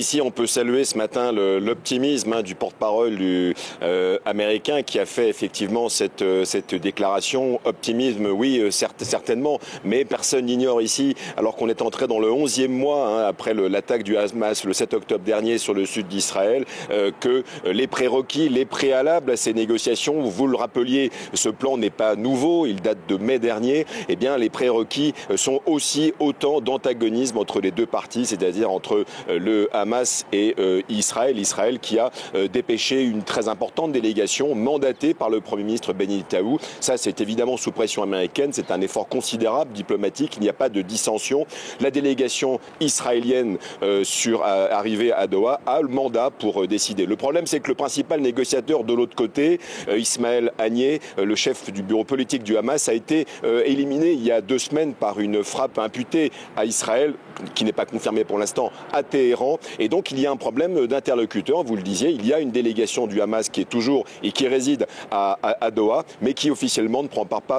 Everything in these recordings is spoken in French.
Ici, on peut saluer ce matin l'optimisme du porte-parole américain qui a fait effectivement cette déclaration. Optimisme, oui, certainement, mais personne n'ignore ici, alors qu'on est entré dans le 11e mois après l'attaque du Hamas le 7 octobre dernier sur le sud d'Israël, que les prérequis, les préalables à ces négociations, vous le rappeliez, ce plan n'est pas nouveau, il date de mai dernier, eh bien les prérequis sont aussi autant d'antagonisme entre les deux parties, c'est-à-dire entre le Hamas et Israël qui a dépêché une très importante délégation mandatée par le Premier ministre Benjamin Netanyahou. Ça, c'est évidemment sous pression américaine. C'est un effort considérable diplomatique. Il n'y a pas de dissension. La délégation israélienne arrivée à Doha a le mandat pour décider. Le problème, c'est que le principal négociateur de l'autre côté, Ismaël Haniyeh, le chef du bureau politique du Hamas, a été éliminé il y a 2 semaines par une frappe imputée à Israël, qui n'est pas confirmée pour l'instant, à Téhéran. Et donc, il y a un problème d'interlocuteur. Vous le disiez, il y a une délégation du Hamas qui est toujours et qui réside à Doha, mais qui officiellement ne prend pas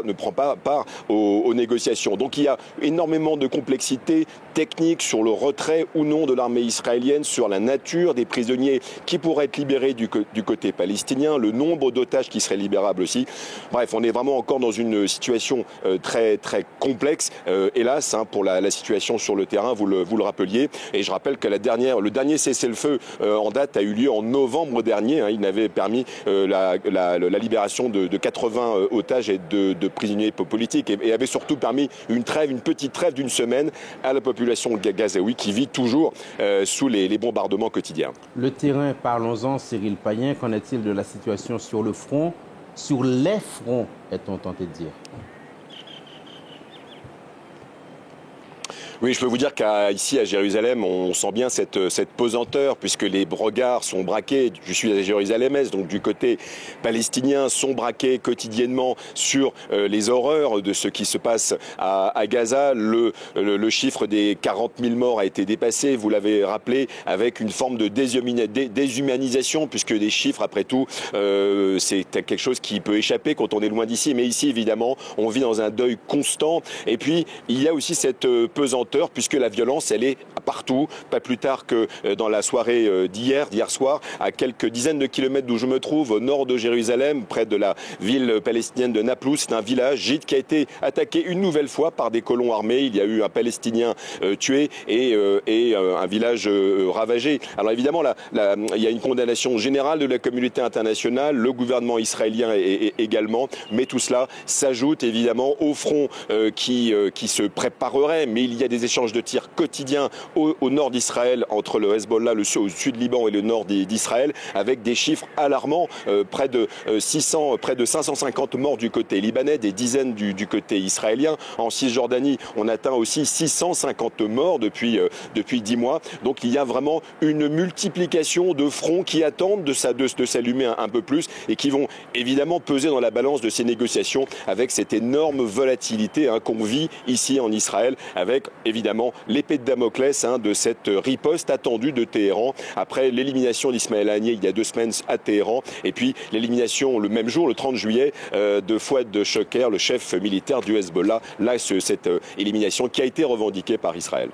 part aux négociations. Donc, il y a énormément de complexité technique sur le retrait ou non de l'armée israélienne, sur la nature des prisonniers qui pourraient être libérés du côté palestinien, le nombre d'otages qui seraient libérables aussi. Bref, on est vraiment encore dans une situation très, très complexe. Hélas, pour la situation sur le terrain, vous le rappeliez. Et je rappelle que le dernier cessez-le-feu en date a eu lieu en novembre dernier. Il n'avait permis la libération de 80 otages et de prisonniers politiques et avait surtout permis une petite trêve d'une semaine à la population gazaoui qui vit toujours sous les bombardements quotidiens. Le terrain, parlons-en, Cyril Payen, qu'en est-il de la situation sur le front, sur les fronts, est-on tenté de dire ? Oui, je peux vous dire qu'ici à Jérusalem, on sent bien cette pesanteur puisque les regards sont braqués. Je suis à Jérusalem-Est, donc du côté palestinien, sont braqués quotidiennement sur les horreurs de ce qui se passe à Gaza. Le chiffre des 40 000 morts a été dépassé, vous l'avez rappelé, avec une forme de déshumanisation puisque des chiffres, après tout, c'est quelque chose qui peut échapper quand on est loin d'ici. Mais ici, évidemment, on vit dans un deuil constant. Et puis, il y a aussi cette pesanteur puisque la violence, elle est partout, pas plus tard que dans la soirée d'hier soir, à quelques dizaines de kilomètres d'où je me trouve, au nord de Jérusalem, près de la ville palestinienne de Naplouse. C'est un village gîte qui a été attaqué une nouvelle fois par des colons armés. Il y a eu un Palestinien tué et un village ravagé. Alors évidemment, il y a une condamnation générale de la communauté internationale, le gouvernement israélien également, mais tout cela s'ajoute évidemment au front qui se préparerait, mais il y a des échanges de tirs quotidiens au nord d'Israël entre le Hezbollah, au sud Liban et le nord d'Israël, avec des chiffres alarmants, près de 550 morts du côté libanais, des dizaines du côté israélien. En Cisjordanie, on atteint aussi 650 morts depuis 10 mois. Donc il y a vraiment une multiplication de fronts qui attendent de s'allumer un peu plus et qui vont évidemment peser dans la balance de ces négociations avec cette énorme volatilité qu'on vit ici en Israël, avec évidemment l'épée de Damoclès de cette riposte attendue de Téhéran après l'élimination d'Ismaël Haniyeh il y a 2 semaines à Téhéran et puis l'élimination le même jour, le 30 juillet, de Fouad Choker, le chef militaire du Hezbollah. Là, cette élimination qui a été revendiquée par Israël.